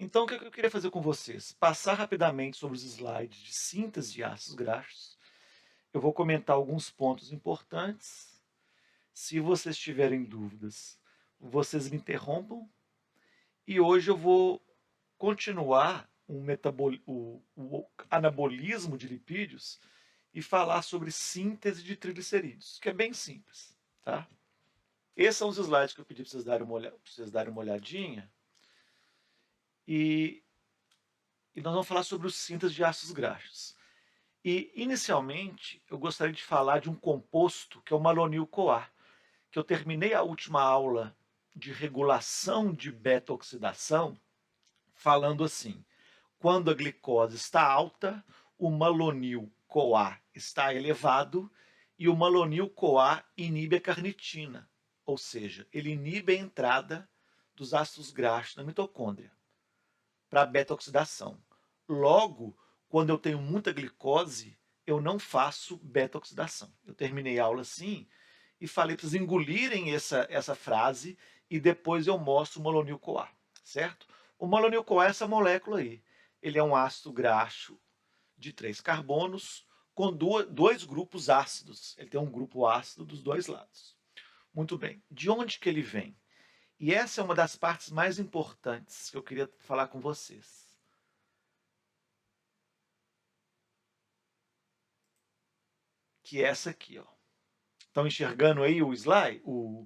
Então, o que eu queria fazer com vocês? Passar rapidamente sobre os slides de síntese de ácidos graxos. Eu vou comentar alguns pontos importantes. Se vocês tiverem dúvidas, vocês me interrompam. E hoje eu vou continuar o anabolismo de lipídios e falar sobre síntese de triglicerídeos, que é bem simples, tá? Esses são os slides que eu pedi para vocês darem uma olhadinha. E nós vamos falar sobre os síntese de ácidos graxos. E, inicialmente, eu gostaria de falar de um composto que é o malonil-CoA, que eu terminei a última aula de regulação de beta-oxidação falando assim: quando a glicose está alta, o malonil-CoA está elevado e o malonil-CoA inibe a carnitina, ou seja, ele inibe a entrada dos ácidos graxos na mitocôndria para a beta-oxidação. Logo, quando eu tenho muita glicose, eu não faço beta-oxidação. Eu terminei a aula assim e falei para vocês engolirem essa frase e depois eu mostro o malonil-CoA, certo? O malonil-CoA é essa molécula aí. Ele é um ácido graxo de 3 carbonos com dois grupos ácidos. Ele tem um grupo ácido dos dois lados. Muito bem. De onde que ele vem? E essa é uma das partes mais importantes que eu queria falar com vocês. Que é essa aqui, ó. Estão enxergando aí o slide, o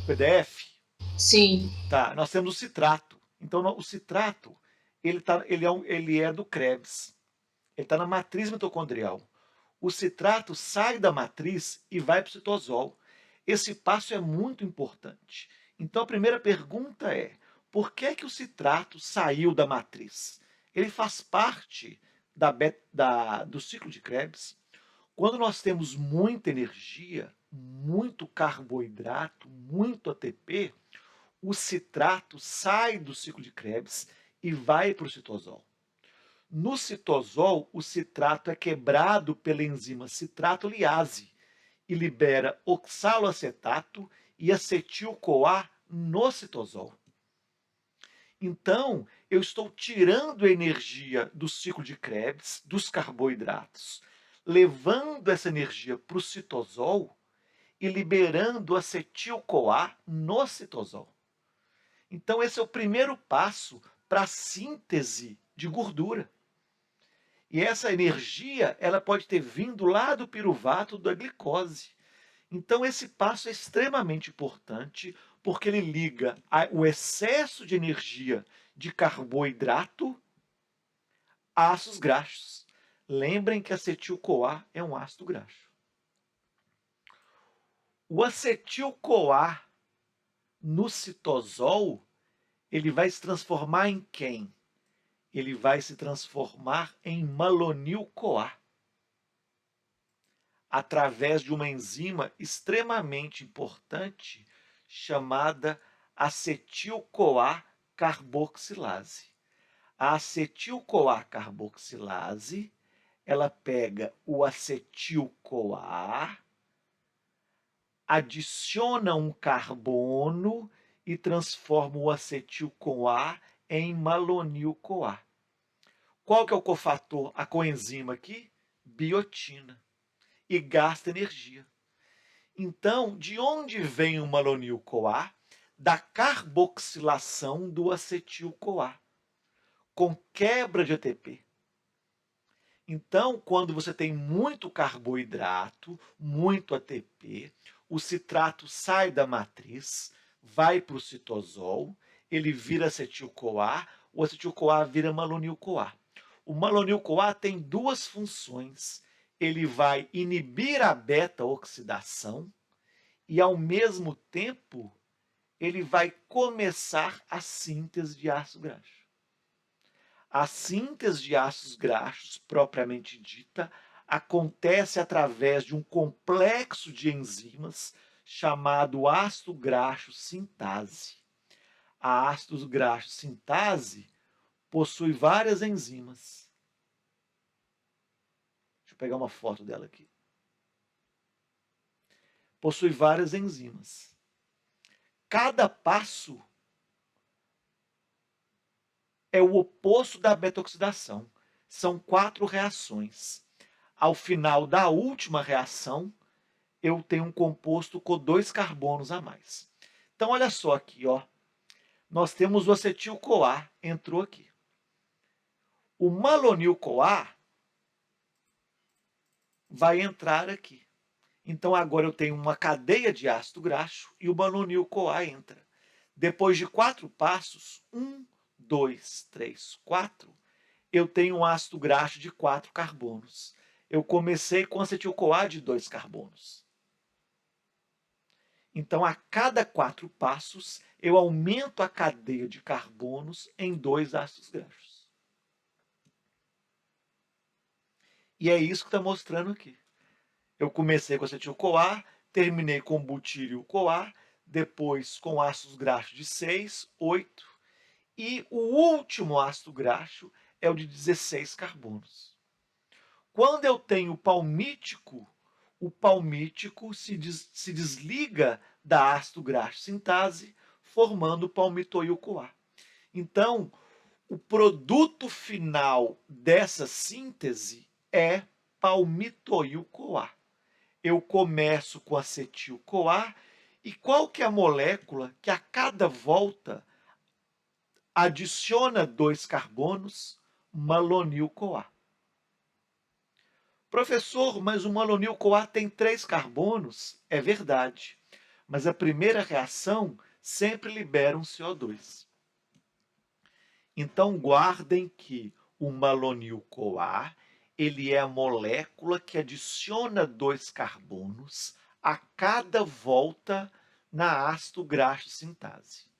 PDF? Sim. Tá, nós temos o citrato. Então, o citrato, ele é do Krebs. Ele está na matriz mitocondrial. O citrato sai da matriz e vai para o citosol. Esse passo é muito importante. Então, a primeira pergunta é: por que o citrato saiu da matriz? Ele faz parte do ciclo de Krebs. Quando nós temos muita energia, muito carboidrato, muito ATP, o citrato sai do ciclo de Krebs e vai para o citosol. No citosol, o citrato é quebrado pela enzima citrato-liase e libera oxaloacetato e acetil-CoA no citosol. Então, eu estou tirando a energia do ciclo de Krebs, dos carboidratos, levando essa energia para o citosol e liberando acetil-CoA no citosol. Então, esse é o primeiro passo para a síntese de gordura. E essa energia, ela pode ter vindo lá do piruvato da glicose. Então, esse passo é extremamente importante, porque ele liga o excesso de energia de carboidrato a ácidos graxos. Lembrem que acetil-CoA é um ácido graxo. O acetil-CoA no citosol, ele vai se transformar em quem? Ele vai se transformar em malonil-CoA, através de uma enzima extremamente importante chamada acetil-CoA carboxilase. A acetil-CoA carboxilase, ela pega o acetil-CoA, adiciona um carbono e transforma o acetil-CoA em malonil-CoA. Qual que é o cofator, a coenzima aqui? Biotina. E gasta energia. Então, de onde vem o malonil-CoA? Da carboxilação do acetil-CoA, com quebra de ATP. Então, quando você tem muito carboidrato, muito ATP, o citrato sai da matriz, vai para o citosol, ele vira acetil-CoA, o acetil-CoA vira malonil-CoA. O malonil-CoA tem duas funções. Ele vai inibir a beta-oxidação e, ao mesmo tempo, ele vai começar a síntese de ácido graxo. A síntese de ácidos graxos, propriamente dita, acontece através de um complexo de enzimas chamado ácido graxo sintase. A ácido graxo sintase possui várias enzimas. Deixa eu pegar uma foto dela aqui. Possui várias enzimas. Cada passo é o oposto da beta-oxidação. São 4 reações. Ao final da última reação, eu tenho um composto com 2 carbonos a mais. Então, olha só aqui, ó. Nós temos o acetil-CoA, entrou aqui. O malonil-CoA vai entrar aqui. Então, agora eu tenho uma cadeia de ácido graxo e o malonil-CoA entra. Depois de 4 passos, 1, 2, 3, 4, eu tenho um ácido graxo de 4 carbonos. Eu comecei com acetil-CoA de 2 carbonos. Então, a cada 4 passos, eu aumento a cadeia de carbonos em 2 ácidos graxos. E é isso que está mostrando aqui. Eu comecei com acetil-CoA, terminei com butírio-CoA, depois com ácidos graxos de 6, 8, e o último ácido graxo é o de 16 carbonos. Quando eu tenho palmítico, o palmítico se desliga da ácido graxo sintase, formando o palmitoil-CoA. Então, o produto final dessa síntese é palmitoil-CoA. Eu começo com acetil-CoA, e qual que é a molécula que a cada volta adiciona 2 carbonos? Malonil-CoA. Professor, mas o malonil-CoA tem 3 carbonos? É verdade, mas a primeira reação sempre libera um CO2. Então, guardem que o malonil-CoA ele é a molécula que adiciona 2 carbonos a cada volta na ácido graxo sintase.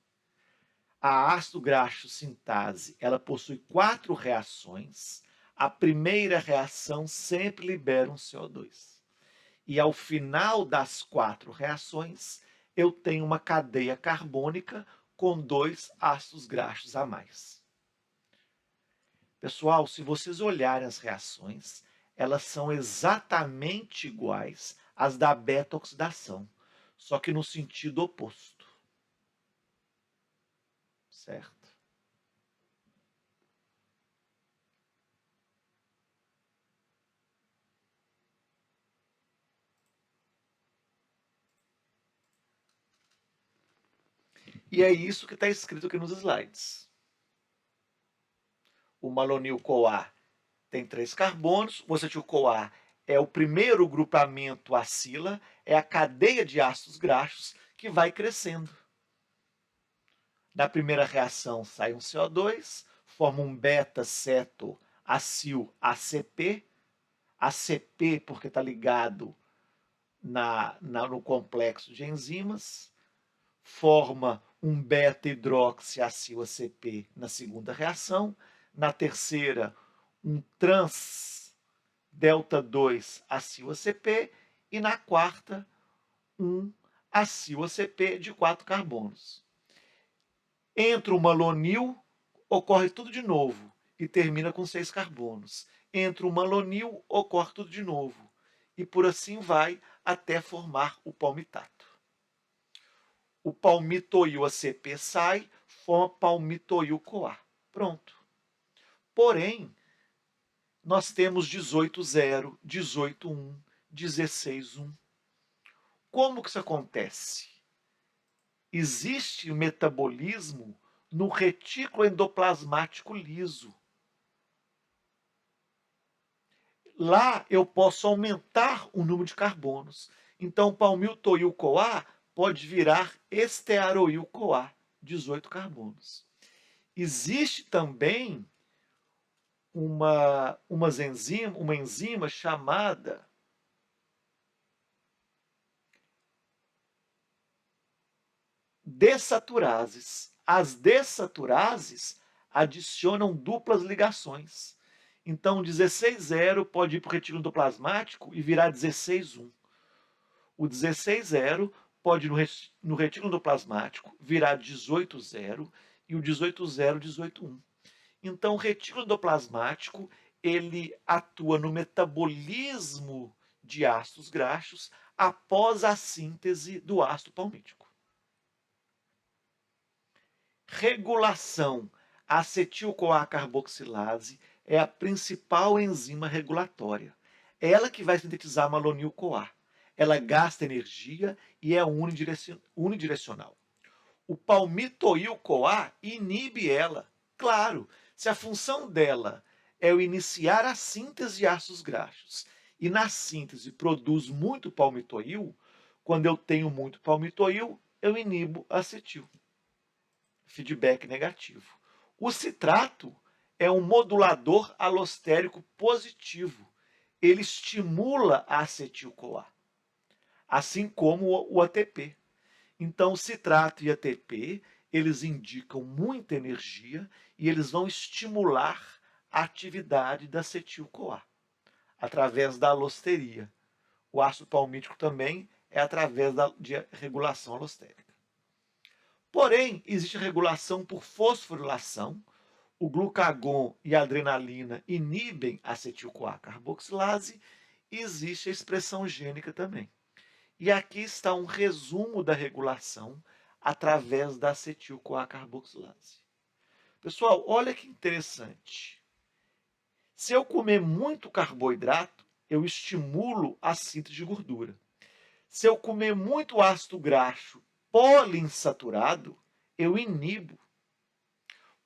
A ácido graxo sintase, ela possui 4 reações. A primeira reação sempre libera um CO2. E ao final das 4 reações, eu tenho uma cadeia carbônica com 2 ácidos graxos a mais. Pessoal, se vocês olharem as reações, elas são exatamente iguais às da beta-oxidação, só que no sentido oposto. Certo? E é isso que está escrito aqui nos slides. O malonil-CoA tem 3 carbonos, o acetil-CoA é o primeiro grupamento acila, é a cadeia de ácidos graxos que vai crescendo. Da primeira reação sai um CO2, forma um beta-ceto-acil-ACP, ACP porque está ligado no complexo de enzimas, forma um beta-hidroxiacil-ACP na segunda reação, na terceira um trans-delta-2-acil-ACP e na quarta um acil-ACP de 4 carbonos. Entra o malonil, ocorre tudo de novo e termina com 6 carbonos. Entra o malonil, ocorre tudo de novo e por assim vai até formar o palmitato. O palmitoil-ACP sai, forma palmitoil-CoA. Pronto. Porém, nós temos 18,0, 18,1, 16,1. Como que isso acontece? Existe metabolismo no retículo endoplasmático liso. Lá eu posso aumentar o número de carbonos. Então, o palmitoil-CoA pode virar estearoil-CoA, 18 carbonos. Existe também uma enzima chamada dessaturases. As dessaturases adicionam duplas ligações. Então, 16,0 pode ir para o retículo endoplasmático e virar 16,1. O 16,0 pode ir no retículo endoplasmático virar 18,0 e o 18,0, 18,1. Então, o retículo endoplasmático ele atua no metabolismo de ácidos graxos após a síntese do ácido palmítico. Regulação A acetil-CoA carboxilase é a principal enzima regulatória. É ela que vai sintetizar malonil-CoA. Ela gasta energia e é unidirecional. O palmitoil-CoA inibe ela. Claro, se a função dela é o iniciar a síntese de ácidos graxos e na síntese produz muito palmitoil, quando eu tenho muito palmitoil, eu inibo acetil. Feedback negativo. O citrato é um modulador alostérico positivo. Ele estimula a acetil-CoA, assim como o ATP. Então, o citrato e ATP, eles indicam muita energia e eles vão estimular a atividade da acetil-CoA, através da alosteria. O ácido palmítico também é através de regulação alostérica. Porém, existe regulação por fosforilação. O glucagon e a adrenalina inibem a acetil-CoA carboxilase e existe a expressão gênica também. E aqui está um resumo da regulação através da acetil-CoA carboxilase. Pessoal, olha que interessante. Se eu comer muito carboidrato, eu estimulo a síntese de gordura. Se eu comer muito ácido graxo poliinsaturado, eu inibo.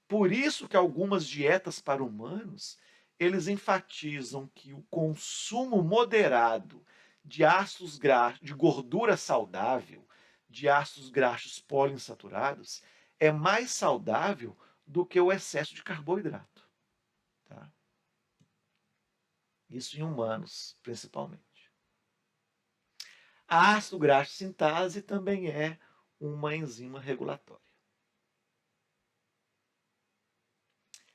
Por isso que algumas dietas para humanos, eles enfatizam que o consumo moderado de ácidos graxos, de gordura saudável, de ácidos graxos poliinsaturados, é mais saudável do que o excesso de carboidrato. Tá? Isso em humanos, principalmente. A ácido graxo sintase também é uma enzima regulatória.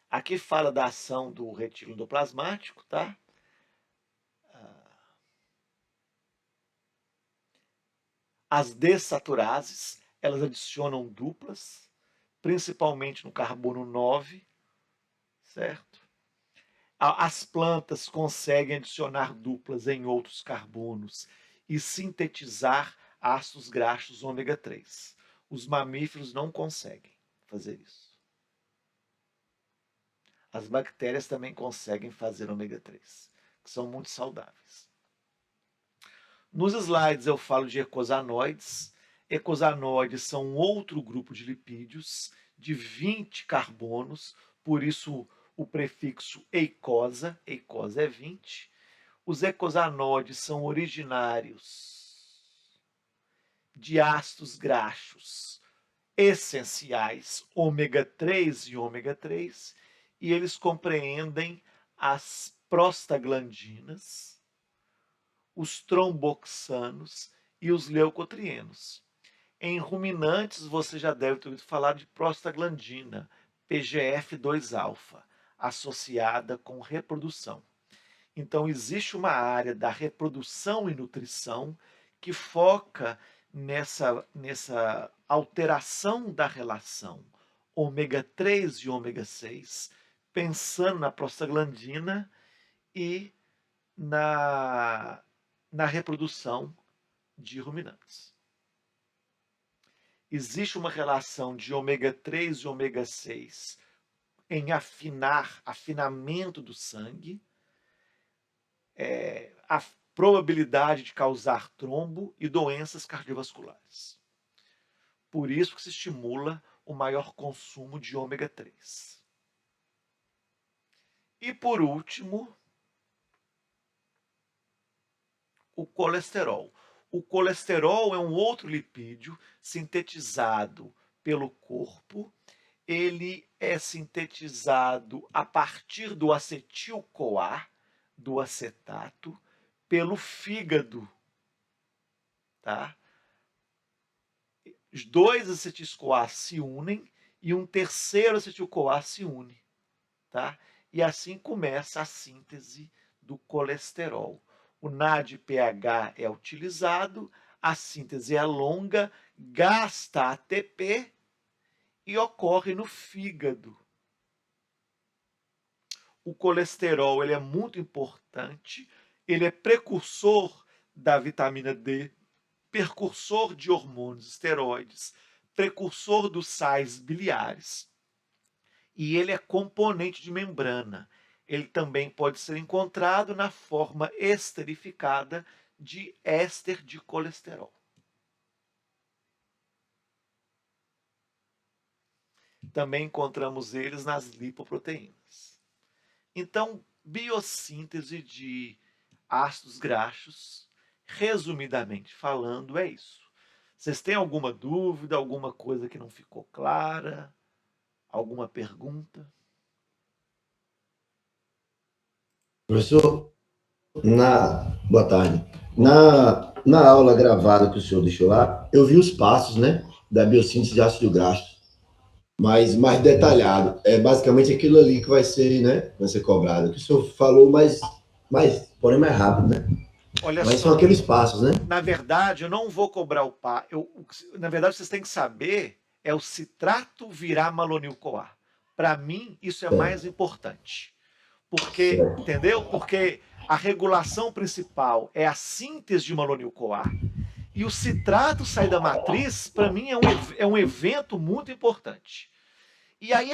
Aqui fala da ação do retículo endoplasmático, tá? As dessaturases, elas adicionam duplas, principalmente no carbono 9, certo? As plantas conseguem adicionar duplas em outros carbonos e sintetizar ácidos graxos ômega 3. Os mamíferos não conseguem fazer isso. As bactérias também conseguem fazer ômega 3, que são muito saudáveis. Nos slides eu falo de eicosanoides. Eicosanoides são outro grupo de lipídios de 20 carbonos, por isso o prefixo eicosa, eicosa é 20. Os eicosanoides são originários de ácidos graxos essenciais, ômega 3 e ômega 3, e eles compreendem as prostaglandinas, os tromboxanos e os leucotrienos. Em ruminantes, você já deve ter ouvido falar de prostaglandina, PGF2-alfa, associada com reprodução. Então, existe uma área da reprodução e nutrição que foca nessa alteração da relação ômega 3 e ômega 6, pensando na prostaglandina e na reprodução de ruminantes. Existe uma relação de ômega 3 e ômega 6 em afinamento do sangue, a probabilidade de causar trombo e doenças cardiovasculares. Por isso que se estimula o maior consumo de ômega 3. E por último, o colesterol. O colesterol é um outro lipídio sintetizado pelo corpo. Ele é sintetizado a partir do acetil-CoA, do acetato, pelo fígado. Tá? Os dois acetis-CoA se unem e um terceiro acetil-CoA se une. Tá? E assim começa a síntese do colesterol. O NADPH é utilizado, a síntese é longa, gasta ATP e ocorre no fígado. O colesterol ele é muito importante, ele é precursor da vitamina D, precursor de hormônios esteroides, precursor dos sais biliares. e ele é componente de membrana. Ele também pode ser encontrado na forma esterificada de éster de colesterol. Também encontramos eles nas lipoproteínas. Então, biossíntese de ácidos graxos, resumidamente falando, é isso. Vocês têm alguma dúvida, alguma coisa que não ficou clara? Alguma pergunta? Professor, boa tarde. Na aula gravada que o senhor deixou lá, eu vi os passos, né, da biossíntese de ácido graxo, mas mais detalhado. É basicamente aquilo ali que vai ser, né, vai ser cobrado. Que o senhor falou, porém mais rápido, né? Olha Mas são só, aqueles passos, né? na verdade, eu não vou cobrar o par. Na verdade, vocês têm que saber é o citrato virar malonil-CoA. Para mim, isso é mais Certo, importante. Porque, certo. entendeu? Porque a regulação principal é a síntese de malonil-CoA e o citrato sair da matriz, para mim, é um evento muito importante. E aí,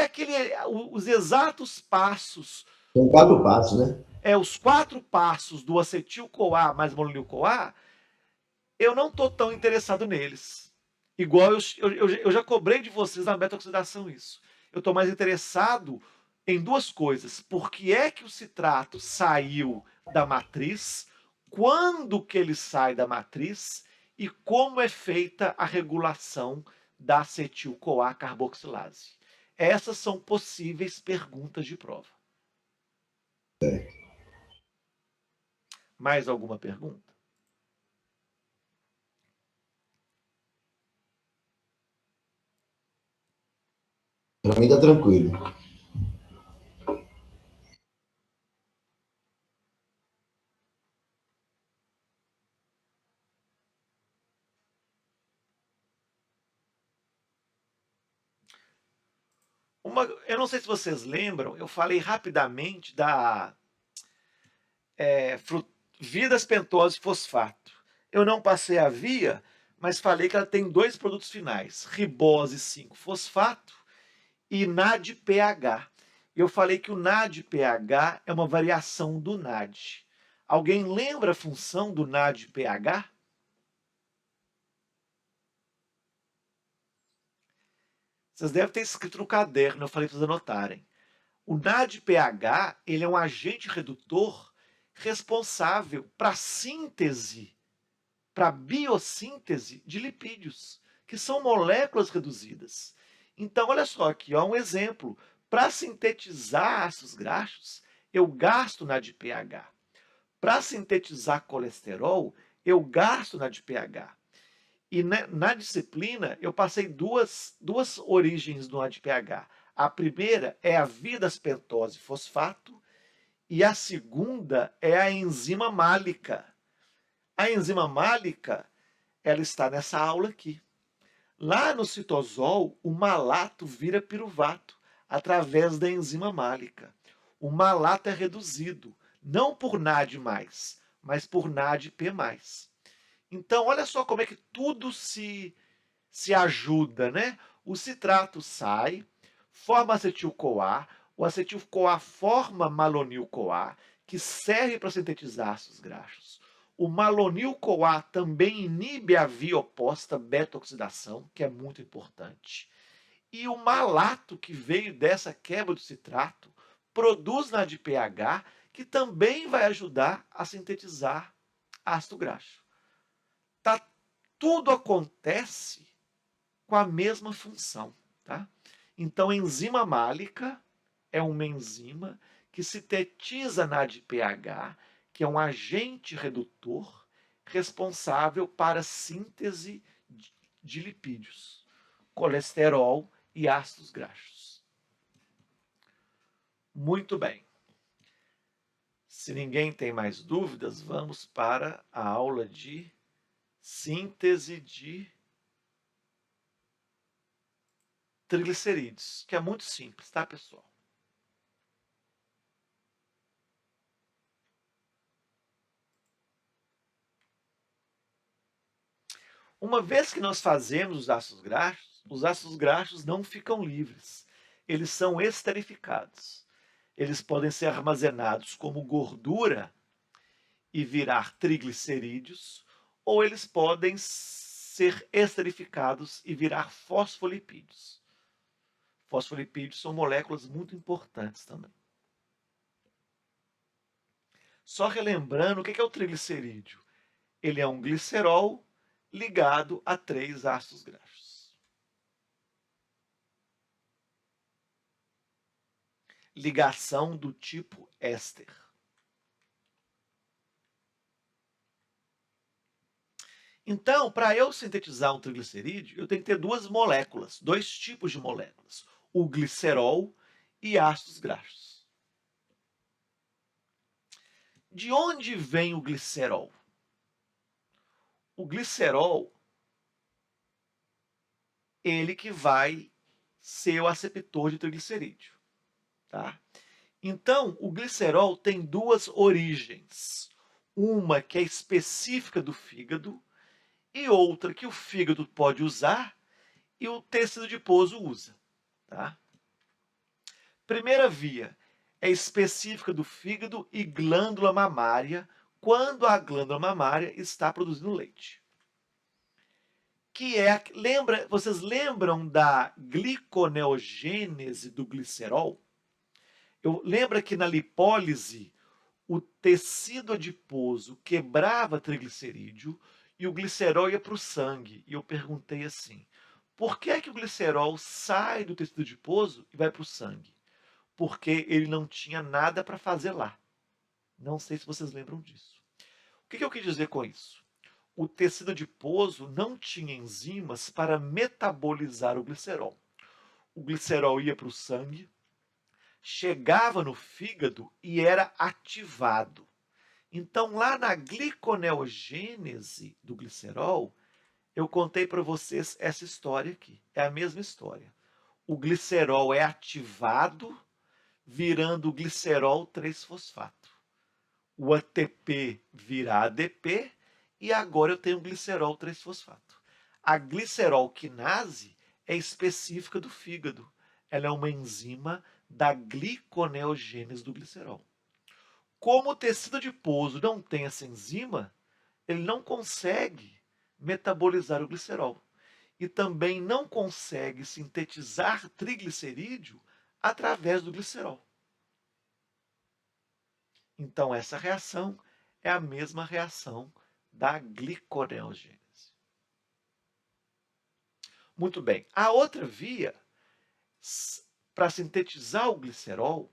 os exatos passos São do. 4 passos, né? Os 4 passos do acetil-CoA mais malonil-CoA, eu não estou tão interessado neles. Igual eu já cobrei de vocês na beta-oxidação isso. Eu estou mais interessado em duas coisas. Por que é que o citrato saiu da matriz, quando que ele sai da matriz e como é feita a regulação da acetil-CoA carboxilase. Essas são possíveis perguntas de prova. Mais alguma pergunta? Para mim tá tranquilo. Eu não sei se vocês lembram, eu falei rapidamente da vidas pentose fosfato. Eu não passei a via, mas falei que ela tem 2 produtos finais, ribose 5-fosfato e NADPH. Eu falei que o NADPH é uma variação do NAD. Alguém lembra a função do NADPH? Vocês devem ter escrito no caderno, eu falei para vocês anotarem. O NADPH, ele é um agente redutor responsável para a síntese, para a biossíntese de lipídios, que são moléculas reduzidas. Então, olha só aqui, ó, um exemplo. Para sintetizar ácidos graxos, eu gasto NADPH. Para sintetizar colesterol, eu gasto NADPH. E na disciplina, eu passei duas origens do NADPH. A primeira é a vidaspentose fosfato e a segunda é a enzima málica. A enzima málica, ela está nessa aula aqui. Lá no citosol, o malato vira piruvato através da enzima málica. O malato é reduzido, não por NAD+, mas por NADP+. Então, olha só como é que tudo se ajuda, né? O citrato sai, forma acetil-CoA, o acetil-CoA forma malonil-CoA, que serve para sintetizar ácidos graxos. O malonil-CoA também inibe a via oposta beta-oxidação, que é muito importante. E o malato que veio dessa quebra do citrato produz NADPH, que também vai ajudar a sintetizar ácido graxo. Tá, tudo acontece com a mesma função, tá? Então, a enzima málica é uma enzima que sintetiza NADPH, que é um agente redutor responsável para a síntese de lipídios, colesterol e ácidos graxos. Muito bem. Se ninguém tem mais dúvidas, vamos para a aula de síntese de triglicerídeos, que é muito simples, tá, pessoal? Uma vez que nós fazemos os ácidos graxos não ficam livres. eles são esterificados. Eles podem ser armazenados como gordura e virar triglicerídeos, ou eles podem ser esterificados e virar fosfolipídios. Fosfolipídios são moléculas muito importantes também. Só relembrando, o que é o triglicerídeo? Ele é um glicerol ligado a 3 ácidos graxos. Ligação do tipo éster. Então, para eu sintetizar um triglicerídeo, eu tenho que ter 2 moléculas, 2 tipos de moléculas, o glicerol e ácidos graxos. De onde vem o glicerol? O glicerol, ele que vai ser o aceptor de triglicerídeo, tá? Então, o glicerol tem 2 origens. Uma que é específica do fígado e outra que o fígado pode usar e o tecido adiposo usa, tá? Primeira via é específica do fígado e glândula mamária, quando a glândula mamária está produzindo leite. Vocês lembram da gliconeogênese do glicerol? Lembra que na lipólise o tecido adiposo quebrava triglicerídeo e o glicerol ia para o sangue. E eu perguntei assim, por que é que o glicerol sai do tecido adiposo e vai para o sangue? Porque ele não tinha nada para fazer lá. Não sei se vocês lembram disso. O que eu quis dizer com isso? O tecido adiposo não tinha enzimas para metabolizar o glicerol. O glicerol ia para o sangue, chegava no fígado e era ativado. Então, lá na gliconeogênese do glicerol, eu contei para vocês essa história aqui. É a mesma história. O glicerol é ativado, virando o glicerol 3-fosfato. O ATP vira ADP e agora eu tenho glicerol 3-fosfato. A glicerol quinase é específica do fígado. Ela é uma enzima da gliconeogênese do glicerol. Como o tecido adiposo não tem essa enzima, ele não consegue metabolizar o glicerol. E também não consegue sintetizar triglicerídeo através do glicerol. Então, essa reação é a mesma reação da gliconeogênese. Muito bem. A outra via, para sintetizar o glicerol,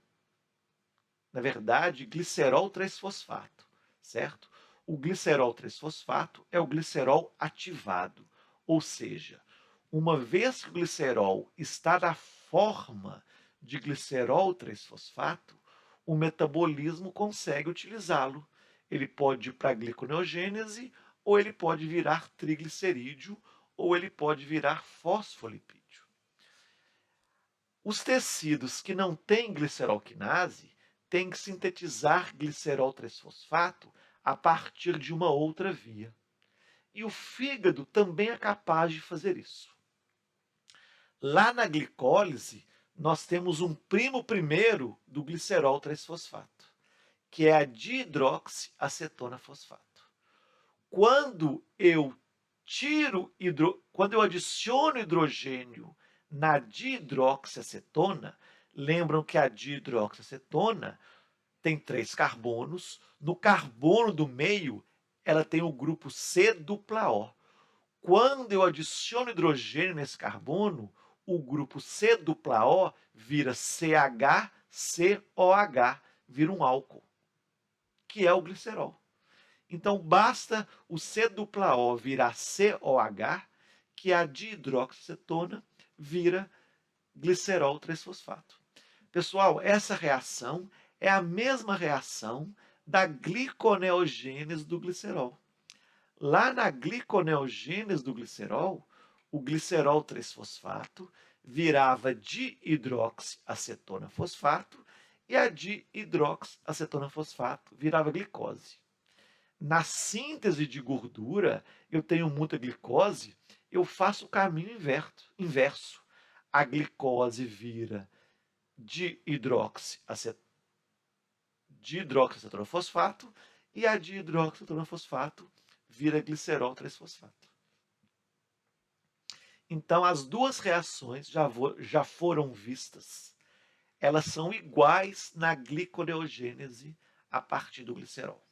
na verdade, glicerol 3-fosfato, certo? O glicerol 3-fosfato é o glicerol ativado, ou seja, uma vez que o glicerol está na forma de glicerol 3-fosfato, o metabolismo consegue utilizá-lo. Ele pode ir para a gliconeogênese, ou ele pode virar triglicerídeo, ou ele pode virar fosfolipídio. Os tecidos que não têm glicerol-quinase têm que sintetizar glicerol 3-fosfato a partir de uma outra via. E o fígado também é capaz de fazer isso. Lá na glicólise, nós temos um primo primeiro do glicerol 3-fosfato, que é a dihidroxiacetona fosfato. Quando eu adiciono hidrogênio na dihidroxiacetona, lembram que a dihidroxiacetona tem 3 carbonos. No carbono do meio, ela tem o grupo C-O. Quando eu adiciono hidrogênio nesse carbono, o grupo C-O vira CH, COH, vira um álcool, que é o glicerol. Então, basta o C-O virar COH, que a dihidroxiacetona vira glicerol 3-fosfato. Pessoal, essa reação é a mesma reação da gliconeogênese do glicerol. Lá na gliconeogênese do glicerol, o glicerol 3-fosfato virava dihidroxiacetona fosfato e a dihidroxiacetona fosfato virava glicose. Na síntese de gordura, eu tenho muita glicose, eu faço o caminho inverso. A glicose vira dihidroxicetronofosfato e a dihidroxicetronofosfato vira glicerol 3-fosfato. Então, as duas reações já foram vistas. Elas são iguais na gliconeogênese a partir do glicerol,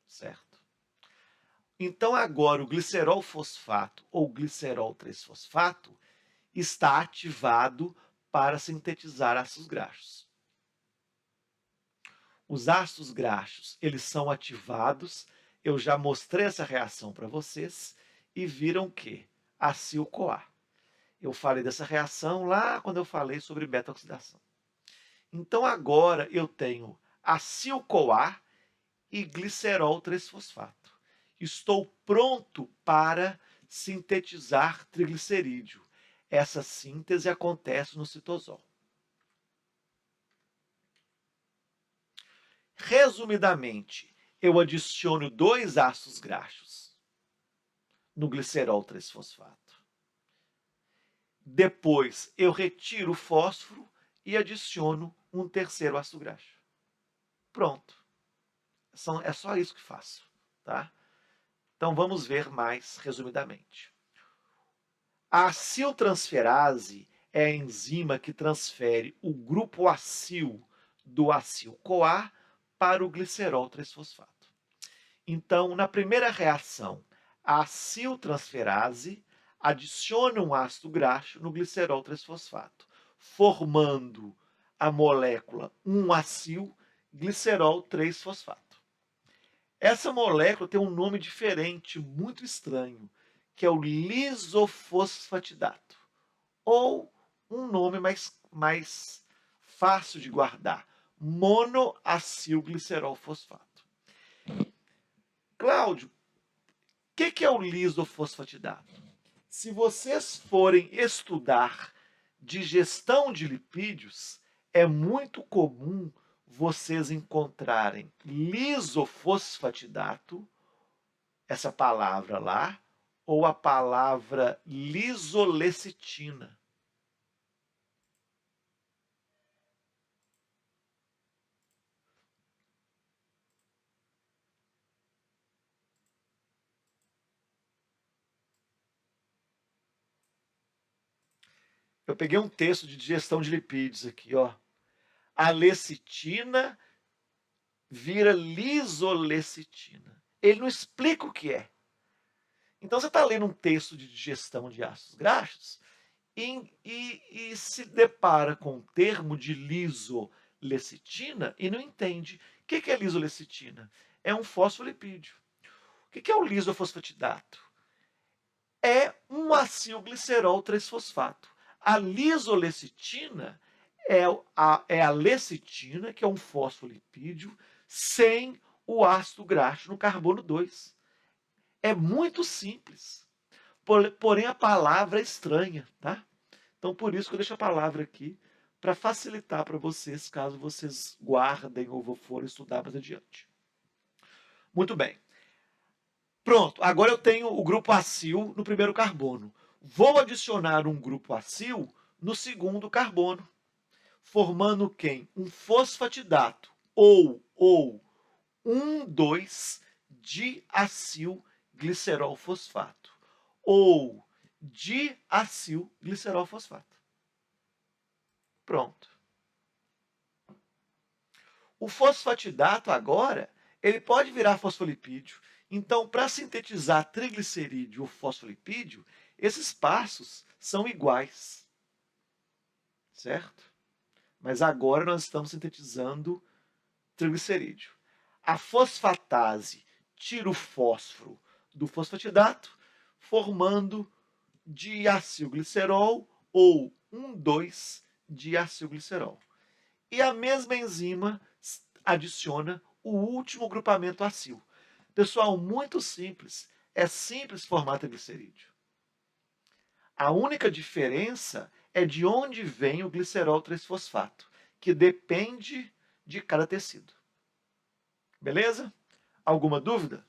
certo? Então, agora, o glicerol fosfato ou glicerol 3-fosfato está ativado para sintetizar ácidos graxos. Os ácidos graxos, eles são ativados, eu já mostrei essa reação para vocês, e viram o quê? Acil-CoA. Eu falei dessa reação lá quando eu falei sobre beta-oxidação. Então agora eu tenho acil-CoA e glicerol 3-fosfato. Estou pronto para sintetizar triglicerídeo. Essa síntese acontece no citosol. Resumidamente, eu adiciono 2 ácidos graxos no glicerol 3-fosfato. Depois, eu retiro o fósforo e adiciono um terceiro ácido graxo. Pronto. É só isso que faço, tá? Então, vamos ver mais resumidamente. A aciltransferase é a enzima que transfere o grupo acil do acil-CoA para o glicerol 3-fosfato. Então, na primeira reação, a aciltransferase adiciona um ácido graxo no glicerol 3-fosfato, formando a molécula 1-acil-glicerol 3-fosfato. Essa molécula tem um nome diferente, muito estranho, que é o lisofosfatidato, ou um nome mais fácil de guardar, monoacilglicerol fosfato. Cláudio, o que é o lisofosfatidato? Se vocês forem estudar digestão de lipídios, é muito comum vocês encontrarem lisofosfatidato, essa palavra lá, ou a palavra lisolecitina. Eu peguei um texto de digestão de lipídios aqui, ó. A lecitina vira lisolecitina. Ele não explica o que é. Então você está lendo um texto de digestão de ácidos graxos e se depara com o termo de lisolecitina e não entende. O que é lisolecitina? É um fosfolipídio. O que é o lisofosfatidato? É um acilglicerol 3-fosfato. A lisolecitina é a lecitina, que é um fosfolipídio, sem o ácido graxo no carbono 2. É muito simples. Porém, a palavra é estranha, tá? Então, por isso que eu deixo a palavra aqui, para facilitar para vocês, caso vocês guardem ou forem estudar mais adiante. Muito bem. Pronto, agora eu tenho o grupo acil no primeiro carbono. Vou adicionar um grupo acil no segundo carbono, formando quem? Um fosfatidato ou 1,2-diacilglicerol fosfato ou diacilglicerol fosfato. Pronto. O fosfatidato agora, ele pode virar fosfolipídio. Então, para sintetizar triglicerídeo ou fosfolipídio, esses passos são iguais. Certo? Mas agora nós estamos sintetizando triglicerídeo. A fosfatase tira o fósforo do fosfatidato, formando diacilglicerol ou 1,2-diacilglicerol. E a mesma enzima adiciona o último grupamento acil. Pessoal, muito simples. É simples formar triglicerídeo. A única diferença é de onde vem o glicerol 3-fosfato, que depende de cada tecido. Beleza? Alguma dúvida?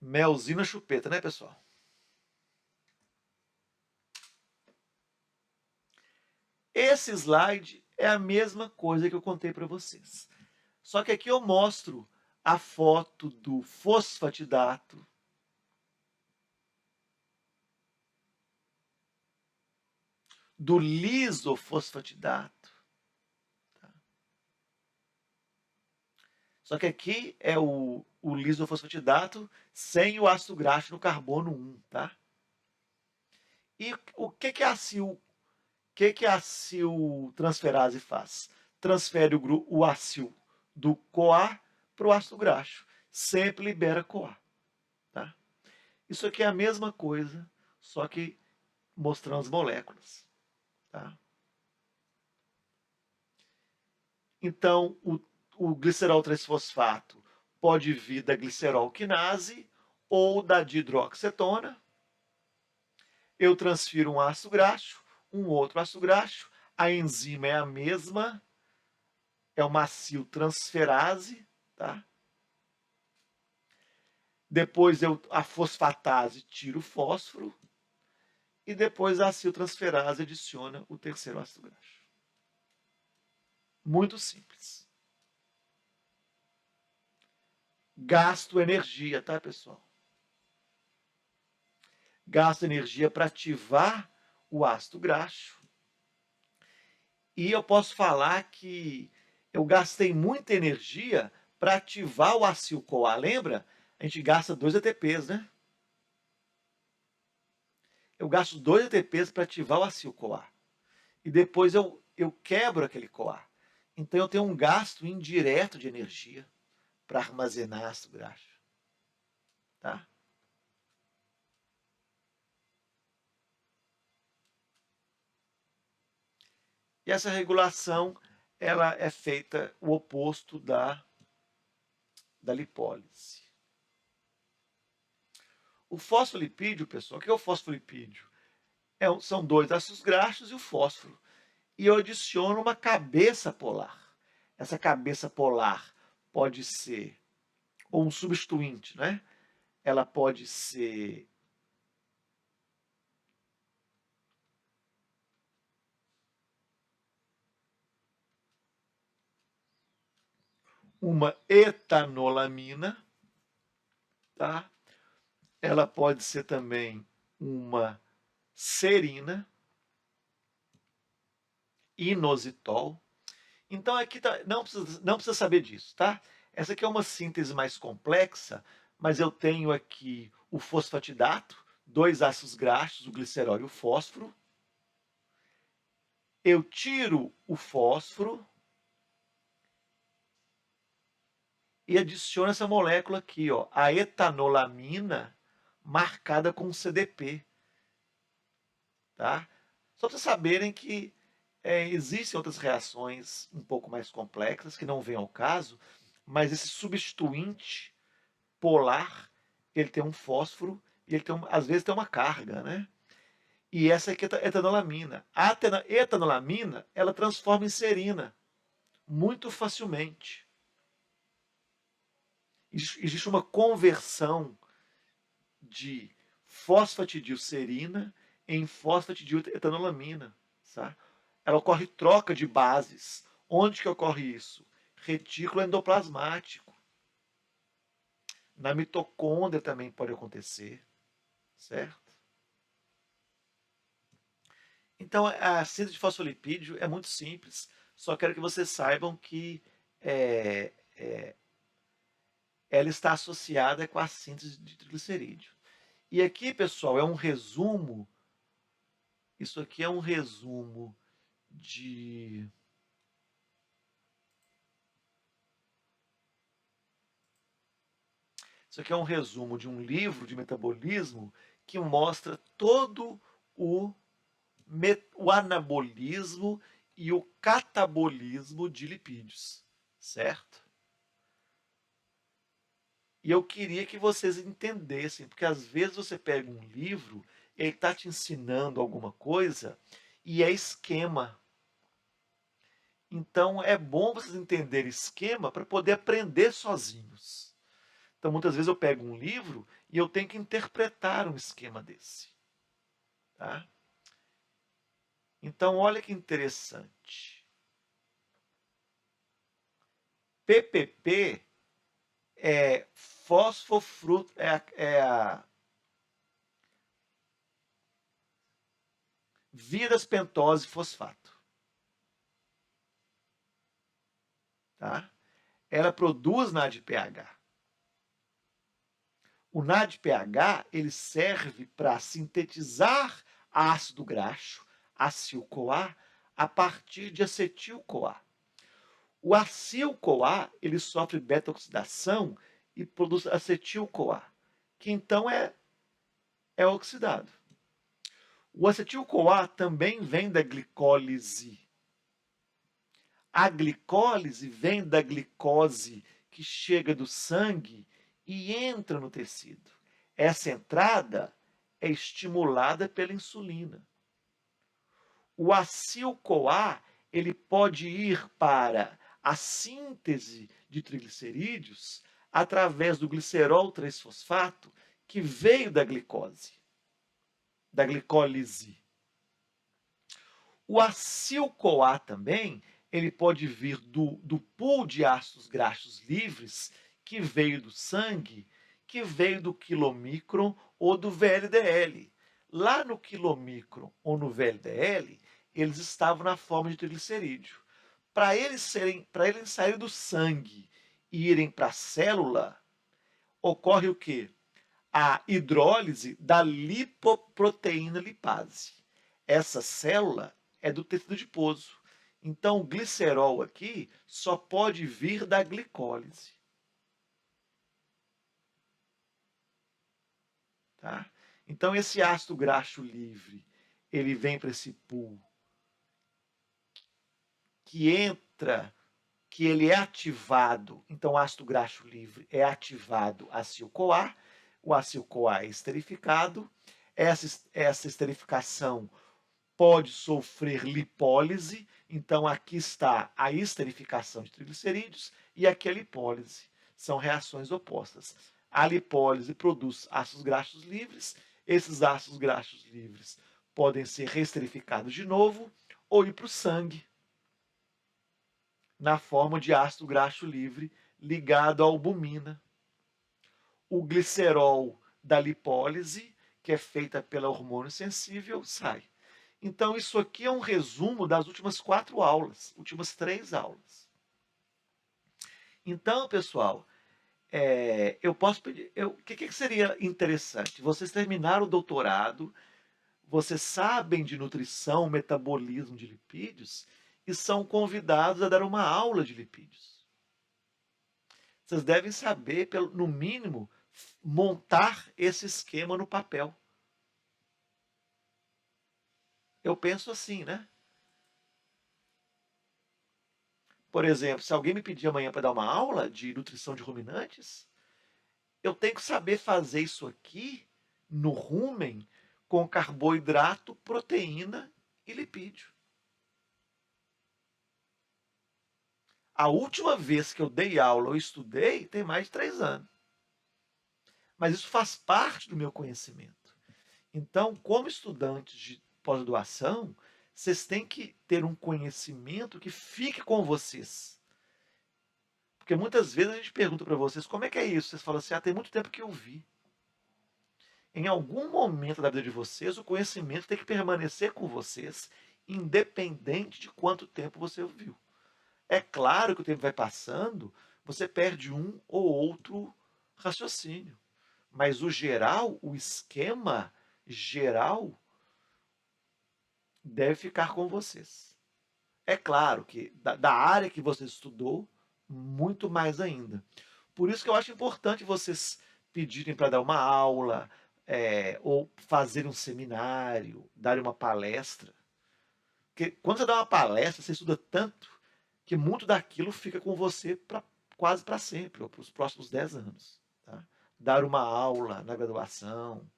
Melzinho na chupeta, né, pessoal? esse slide é a mesma coisa que eu contei para vocês. Só que aqui eu mostro a foto do fosfatidato, do lisofosfatidato. Tá? Só que aqui é o lisofosfatidato sem o ácido graxo no carbono 1, tá? E o que a aciltransferase faz? Transfere o acil do CoA para o ácido graxo. Sempre libera CoA. Tá? Isso aqui é a mesma coisa, só que mostrando as moléculas. Tá? Então, o glicerol 3-fosfato pode vir da glicerol quinase ou da dihidroxacetona. Eu transfiro um ácido graxo, um outro ácido graxo, a enzima é a mesma, é uma aciltransferase, tá? Depois a fosfatase tira o fósforo e depois a aciltransferase adiciona o terceiro ácido graxo. Muito simples. Gasto energia, tá, pessoal? Gasto energia para ativar o ácido graxo. E eu posso falar que eu gastei muita energia para ativar o acil-CoA. Lembra? A gente gasta 2 ATPs, né? Eu gasto 2 ATPs para ativar o acil-CoA. E depois eu quebro aquele CoA. Então eu tenho um gasto indireto de energia para armazenar ácido graxo. Tá? E essa regulação ela é feita o oposto da lipólise. O fosfolipídio, pessoal, o que é o fosfolipídio? São 2 ácidos graxos e o fósforo. E eu adiciono uma cabeça polar. Essa cabeça polar pode ser, ou um substituinte, né? Ela pode ser uma etanolamina, tá? Ela pode ser também uma serina, inositol. Então aqui não precisa saber disso, tá? Essa aqui é uma síntese mais complexa, mas eu tenho aqui o fosfatidato, 2 ácidos graxos, o glicerol e o fósforo. Eu tiro o fósforo e adiciono essa molécula aqui, ó, a etanolamina, marcada com CDP. Tá? Só para vocês saberem que existem outras reações um pouco mais complexas, que não vêm ao caso, mas esse substituinte polar, ele tem um fósforo e ele às vezes tem uma carga, né? E essa aqui é a etanolamina. A etanolamina, ela transforma em serina muito facilmente. Existe uma conversão de fosfatidilserina em fosfatidiletanolamina. Tá? Ela ocorre troca de bases. Onde que ocorre isso? Retículo endoplasmático. Na mitocôndria também pode acontecer. Certo? Então, a síntese de fosfolipídio é muito simples. Só quero que vocês saibam que ela está associada com a síntese de triglicerídeo. E aqui, pessoal, é um resumo. Isso aqui é um resumo de... Isso aqui é um resumo de um livro de metabolismo que mostra todo o anabolismo e o catabolismo de lipídios, certo? E eu queria que vocês entendessem, porque às vezes você pega um livro, ele está te ensinando alguma coisa e é esquema. Então é bom vocês entenderem esquema para poder aprender sozinhos. Então muitas vezes eu pego um livro e eu tenho que interpretar um esquema desse. Tá? Então, olha que interessante. PPP é fosfofruto, é a via das pentose fosfato. Tá? Ela produz NADPH. O NADPH ele serve para sintetizar ácido graxo, acil-CoA, a partir de acetil-CoA. O acil-CoA ele sofre beta-oxidação e produz acetil-CoA, que então é oxidado. O acetil-CoA também vem da glicólise. A glicólise vem da glicose que chega do sangue e entra no tecido. Essa entrada é estimulada pela insulina. O acil-CoA ele pode ir para a síntese de triglicerídeos através do glicerol 3-fosfato que veio da glicose, da glicólise. O acil-CoA também ele pode vir do pool de ácidos graxos livres que veio do sangue, que veio do quilomicron ou do VLDL. Lá no quilomicron ou no VLDL, eles estavam na forma de triglicerídeo. Para eles saírem do sangue e irem para a célula, ocorre o quê? A hidrólise da lipoproteína lipase. Essa célula é do tecido adiposo. Então, o glicerol aqui só pode vir da glicólise. Tá? Então, esse ácido graxo livre, ele vem para esse pool que entra, que ele é ativado. Então, o ácido graxo livre é ativado acil-CoA. O acil-CoA é esterificado. Essa esterificação pode sofrer lipólise. Então, aqui está a esterificação de triglicerídeos e aqui a lipólise. São reações opostas. A lipólise produz ácidos graxos livres. Esses ácidos graxos livres podem ser reesterificados de novo ou ir para o sangue na forma de ácido graxo livre ligado à albumina. O glicerol da lipólise, que é feita pela hormônio sensível, sai. Então, isso aqui é um resumo das últimas 4 aulas, últimas 3 aulas. Então, pessoal, eu posso pedir. O que seria interessante? Vocês terminaram o doutorado, vocês sabem de nutrição, metabolismo de lipídios e são convidados a dar uma aula de lipídios. Vocês devem saber, no mínimo, montar esse esquema no papel. Eu penso assim, né? Por exemplo, se alguém me pedir amanhã para dar uma aula de nutrição de ruminantes, eu tenho que saber fazer isso aqui no rumen com carboidrato, proteína e lipídio. A última vez que eu dei aula ou estudei tem mais de 3 anos. Mas isso faz parte do meu conhecimento. Então, como estudantes de pós-graduação, vocês têm que ter um conhecimento que fique com vocês. Porque muitas vezes a gente pergunta para vocês como é que é isso. Vocês falam assim, tem muito tempo que eu vi. Em algum momento da vida de vocês, o conhecimento tem que permanecer com vocês, independente de quanto tempo você ouviu. É claro que o tempo vai passando, você perde um ou outro raciocínio. Mas o geral, o esquema geral, deve ficar com vocês. É claro que da área que você estudou, muito mais ainda. Por isso que eu acho importante vocês pedirem para dar uma aula, ou fazer um seminário, dar uma palestra. Porque quando você dá uma palestra, você estuda tanto que muito daquilo fica com você quase para sempre, ou para os próximos 10 anos. Tá? Dar uma aula na graduação,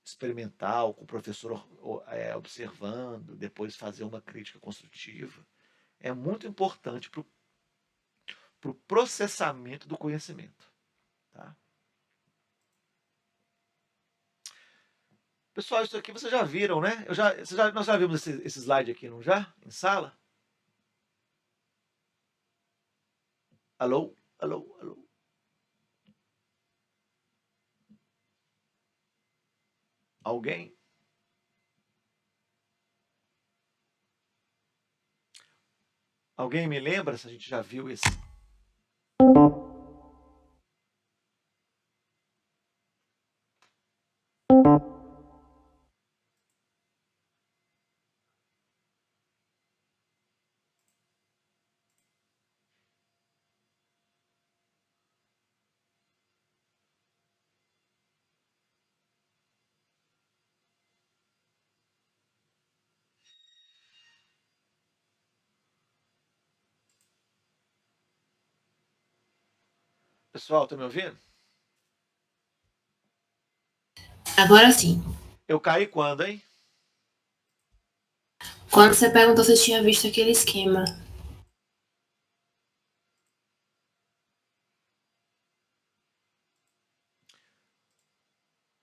experimental, com o professor observando, depois fazer uma crítica construtiva, é muito importante para o processamento do conhecimento. Tá? Pessoal, isso aqui vocês já viram, né? Nós já vimos esse slide aqui, não já? Em sala? Alô? Alô? Alô? Alguém? Alguém me lembra se a gente já viu esse? Pessoal, tá me ouvindo? Agora sim. Eu caí quando, hein? Quando você perguntou se eu tinha visto aquele esquema.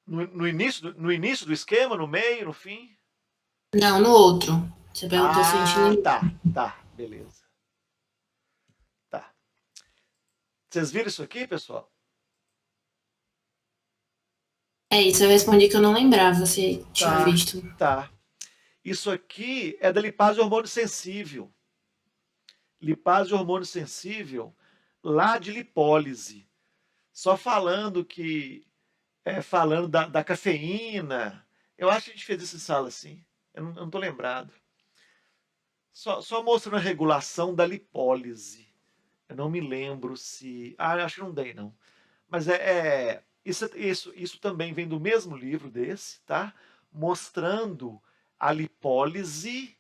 No início do esquema, no meio, no fim? Não, no outro. Você perguntou se a gente lembra. Tá, beleza. Tá. Vocês viram isso aqui, pessoal? É isso, eu respondi que eu não lembrava se tinha visto. Tá. Isso aqui é da lipase hormônio sensível. Lipase hormônio sensível lá de lipólise. Só falando que falando da cafeína. Eu acho que a gente fez isso em sala assim. Eu não tô lembrado. Só mostrando a regulação da lipólise. Eu não me lembro se. Eu acho que não dei, não. Mas isso também vem do mesmo livro desse, tá? Mostrando a lipólise,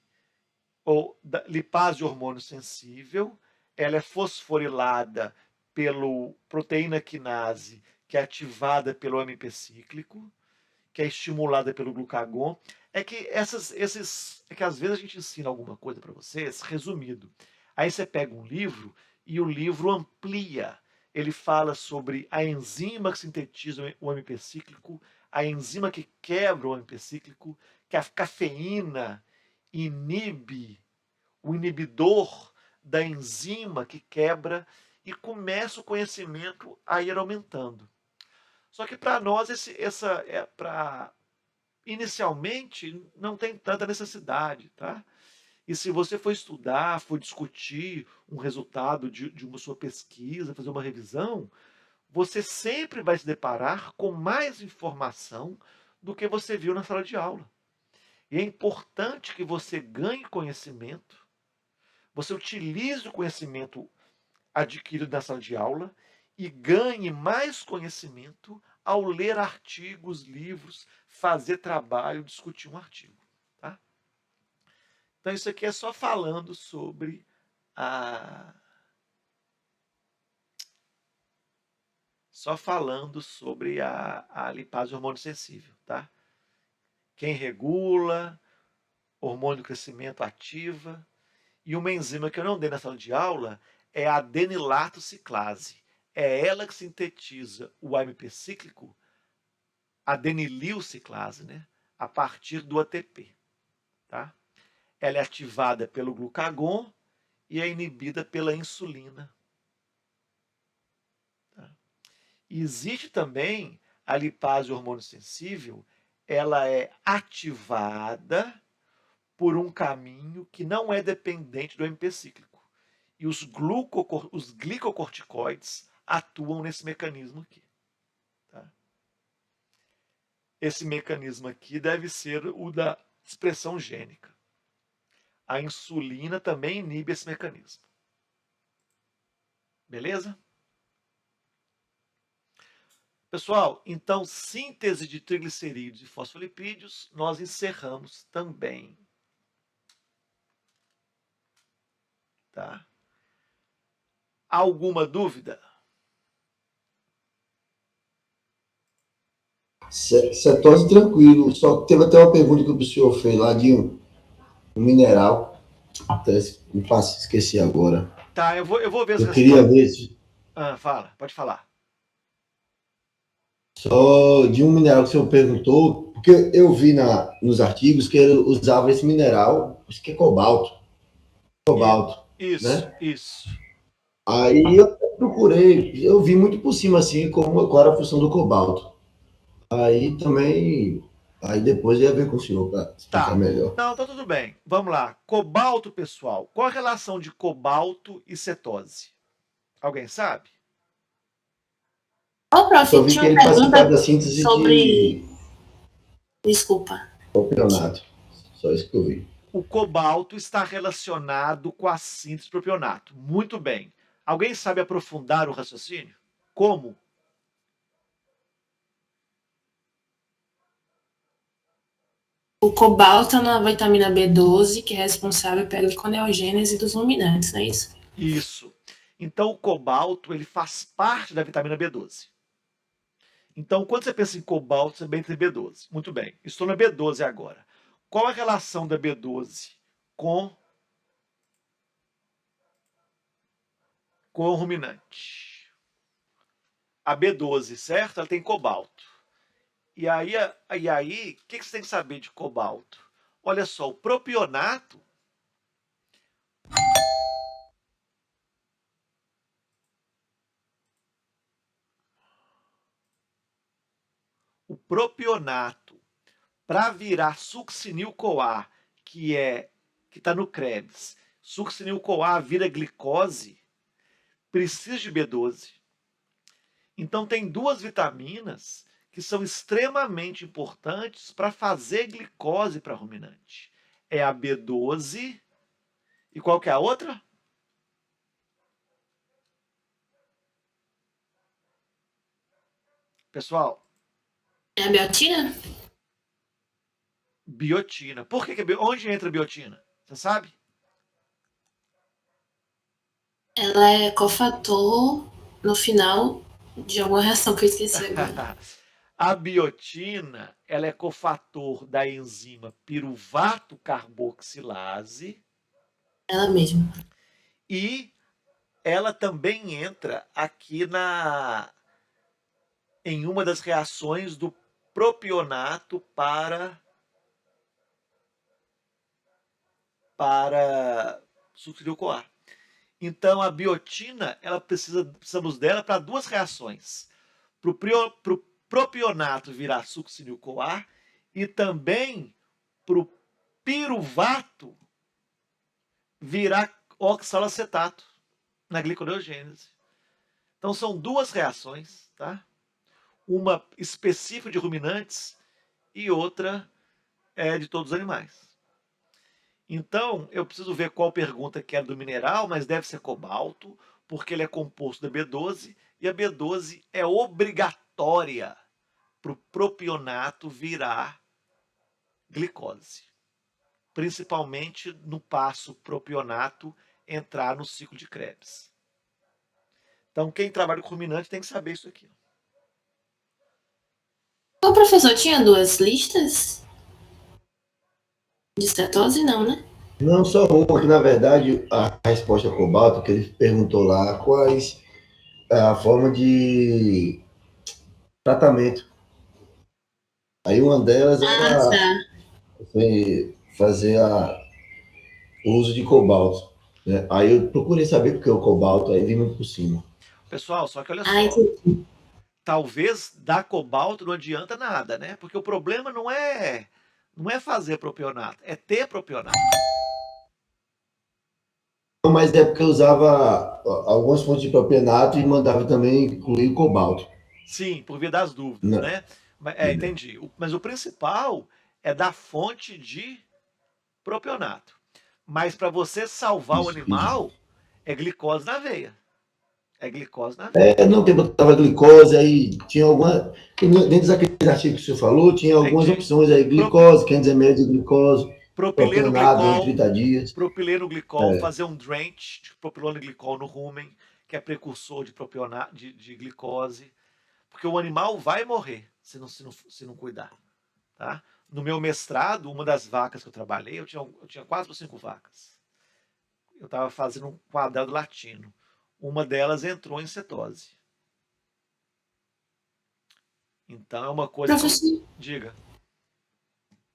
ou lipase de hormônio sensível. Ela é fosforilada pelo proteína quinase, que é ativada pelo AMP cíclico, que é estimulada pelo glucagon. É que é que às vezes a gente ensina alguma coisa para vocês, resumido. Aí você pega um livro e o livro amplia. Ele fala sobre a enzima que sintetiza o AMP cíclico, a enzima que quebra o AMP cíclico, que a cafeína inibe o inibidor da enzima que quebra, e começa o conhecimento a ir aumentando. Só que para nós inicialmente não tem tanta necessidade, tá? E se você for estudar, for discutir um resultado de uma sua pesquisa, fazer uma revisão, você sempre vai se deparar com mais informação do que você viu na sala de aula. E é importante que você ganhe conhecimento, você utilize o conhecimento adquirido na sala de aula e ganhe mais conhecimento ao ler artigos, livros, fazer trabalho, discutir um artigo. Tá? Então, isso aqui é só falando sobre a. Só falando sobre a lipase hormônio sensível. Tá? Quem regula, hormônio do crescimento ativa. E uma enzima que eu não dei na sala de aula é a adenilato ciclase. É ela que sintetiza o AMP cíclico, adenilil ciclase, né? A partir do ATP. Tá? Ela é ativada pelo glucagon e é inibida pela insulina. Tá? E existe também a lipase hormônio sensível, ela é ativada por um caminho que não é dependente do AMP cíclico. E os glicocorticoides atuam nesse mecanismo aqui. Tá? Esse mecanismo aqui deve ser o da expressão gênica. A insulina também inibe esse mecanismo. Beleza? Pessoal, então, síntese de triglicerídeos e fosfolipídios, nós encerramos também. Tá? Alguma dúvida? Cetose tranquilo, só teve até uma pergunta que o senhor fez lá de um mineral, até esqueci agora. Tá, eu vou ver as respostas. Eu queria ver se... Fala, pode falar. Só de um mineral que o senhor perguntou, porque eu vi nos artigos que ele usava esse mineral, acho que é cobalto, E- cobalto, Isso, né? isso. Aí eu procurei, eu vi muito por cima assim, qual era a função do cobalto. Aí também, aí depois eu ia ver com o senhor para explicar Tá. melhor. Não, tá tudo bem. Vamos lá. Cobalto, pessoal. Qual a relação de cobalto e cetose? Alguém sabe? Ô, prof, Só vi tinha que uma ele participava pergunta da síntese sobre. de Desculpa. propionato. Só isso que eu vi. O cobalto está relacionado com a síntese de propionato. Muito bem. Alguém sabe aprofundar o raciocínio? Como? O cobalto é uma vitamina B12 que é responsável pela gliconeogênese dos ruminantes, não é isso? Isso. Então, o cobalto ele faz parte da vitamina B12. Então, quando você pensa em cobalto, você pensa em B12. Muito bem. Estou na B12 agora. Qual a relação da B12 com o ruminante? A B12, certo? Ela tem cobalto. E aí, o que você tem que saber de cobalto? Olha só, o propionato, para virar succinil-CoA, que está no Krebs, succinil-CoA vira glicose, precisa de B12. Então tem duas vitaminas que são extremamente importantes para fazer glicose para ruminante. É a B12 e qual que é a outra? Pessoal, É a biotina? biotina. Por que, onde entra a biotina? Você sabe? Ela é cofator no final de alguma reação que eu esqueci agora. A biotina, ela é cofator da enzima piruvato carboxilase Ela mesma. e ela também entra aqui em uma das reações do propionato para sucrilho-CoA. Então a biotina, precisamos dela para duas reações. Para o propionato virar succinil-CoA e também para o piruvato virar oxalacetato na gliconeogênese. Então são duas reações, tá? Uma específica de ruminantes e outra de todos os animais. Então, eu preciso ver qual pergunta que é do mineral, mas deve ser cobalto, porque ele é composto da B12 e a B12 é obrigatória para o propionato virar glicose, principalmente no passo propionato entrar no ciclo de Krebs. Então, quem trabalha com ruminante tem que saber isso aqui. O professor tinha duas listas de cetose? Não, né? Não, só uma, que na verdade a resposta ao cobalto, que ele perguntou lá, quais a forma de tratamento. Aí uma delas Ah, era tá. fazer o uso de cobalto. Né? Aí eu procurei saber porque o cobalto, aí vim muito por cima. Pessoal, só que olha Ah, só, entendi. talvez dar cobalto não adianta nada, né? Porque o problema não é fazer propionato, é ter propionato. Mas é porque eu usava algumas fontes de propionato e mandava também incluir o cobalto. Sim, por via das dúvidas, Não, né? Entendi. Mas o principal é da fonte de propionato. Mas para você salvar o isso. animal, é glicose na veia. É glicose na veia. É, não, que botava glicose, aí tinha alguma. Dentro daqueles artigos que você falou, tinha algumas Entendi. opções aí, Prop- glicose, 500 ml de glicose, propileno propionado durante glicol, 30 dias. propileno glicol, fazer um drench de propileno glicol no rumen, que é precursor de propionato, de glicose, porque o animal vai morrer se não cuidar, tá? No meu mestrado, uma das vacas que eu trabalhei, eu tinha 4 ou 5 vacas. Eu estava fazendo um quadrado latino. Uma delas entrou em cetose. Então é uma coisa que... Professor, Diga.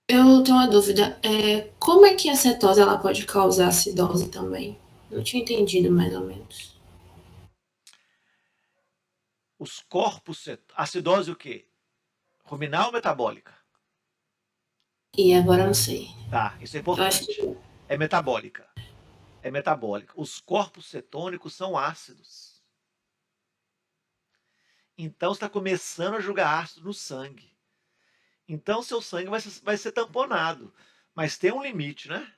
eu tenho uma dúvida. Como é que a cetose ela pode causar acidose também? Não tinha entendido mais ou menos. Os corpos... Acidose o quê? Ruminal ou metabólica? E agora eu não sei. Tá, isso é Eu acho importante. que É metabólica. É metabólica. Os corpos cetônicos são ácidos. Então está começando a jogar ácido no sangue. Então seu sangue vai ser tamponado. Mas tem um limite, né?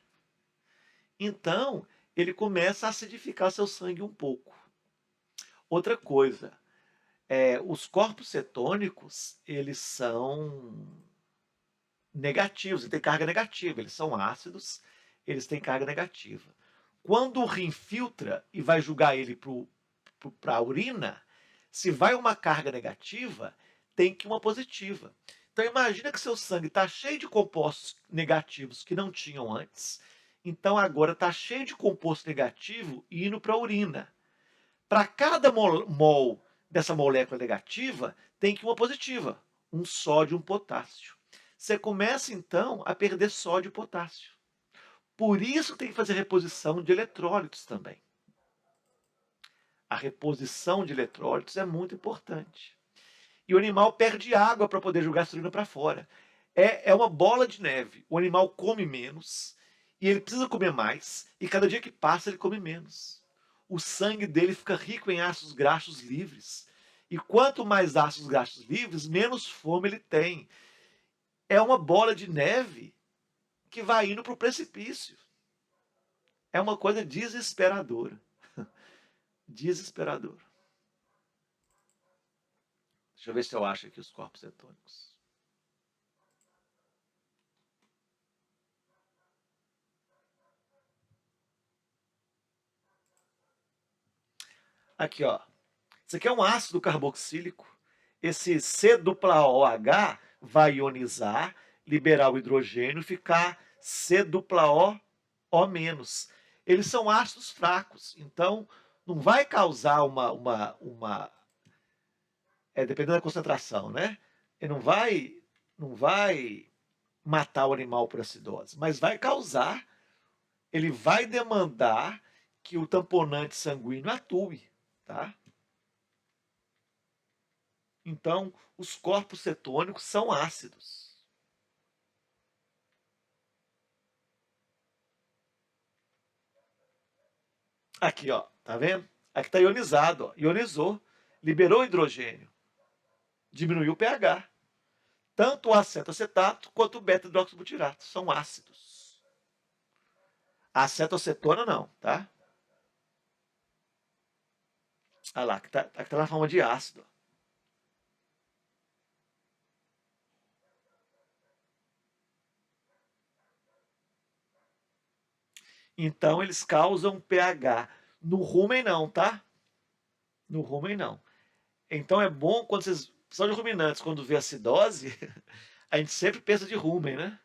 Então ele começa a acidificar seu sangue um pouco. Outra coisa, os corpos cetônicos, eles são negativos, eles têm carga negativa, eles são ácidos, eles têm carga negativa. Quando o rim filtra e vai jogar ele para a urina, se vai uma carga negativa, tem que ir uma positiva. Então imagina que seu sangue está cheio de compostos negativos que não tinham antes. Então agora está cheio de composto negativo indo para a urina. Para cada mol dessa molécula negativa, tem que ir uma positiva, um sódio e um potássio. Você começa então a perder sódio e potássio. Por isso tem que fazer reposição de eletrólitos também. A reposição de eletrólitos é muito importante. E o animal perde água para poder jogar a urina para fora. É uma bola de neve. O animal come menos e ele precisa comer mais. E cada dia que passa ele come menos. O sangue dele fica rico em ácidos graxos livres. E quanto mais ácidos graxos livres, menos fome ele tem. É uma bola de neve que vai indo para o precipício. É uma coisa desesperadora. Desesperadora. Deixa eu ver se eu acho aqui os corpos cetônicos. Aqui, ó. Isso aqui é um ácido carboxílico. Esse C-OH vai ionizar, liberar o hidrogênio e ficar C-OO-. Eles são ácidos fracos, então não vai causar dependendo da concentração, né? Ele não vai matar o animal por acidose, mas vai causar, ele vai demandar que o tamponante sanguíneo atue, tá? Então, os corpos cetônicos são ácidos. Aqui, ó, tá vendo? Aqui está ionizado, ó. Ionizou, liberou hidrogênio, diminuiu o pH. Tanto o acetoacetato quanto o beta-hidroxibutirato são ácidos. A acetocetona não, tá? Olha lá, aqui tá na forma de ácido. Então, eles causam pH. No rumen não, tá? No rumen não. Então, é bom quando vocês são de ruminantes, quando vê acidose, a gente sempre pensa de rumen, né?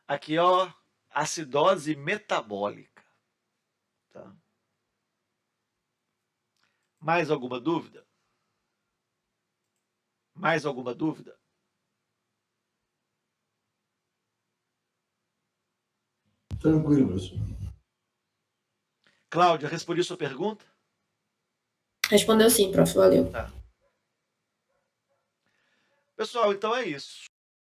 Aqui, ó, acidose metabólica. Tá? Mais alguma dúvida? Mais alguma dúvida? Tranquilo, professor. Cláudia, respondi sua pergunta? respondeu sim, prof. Valeu. Tá. Pessoal, então é isso.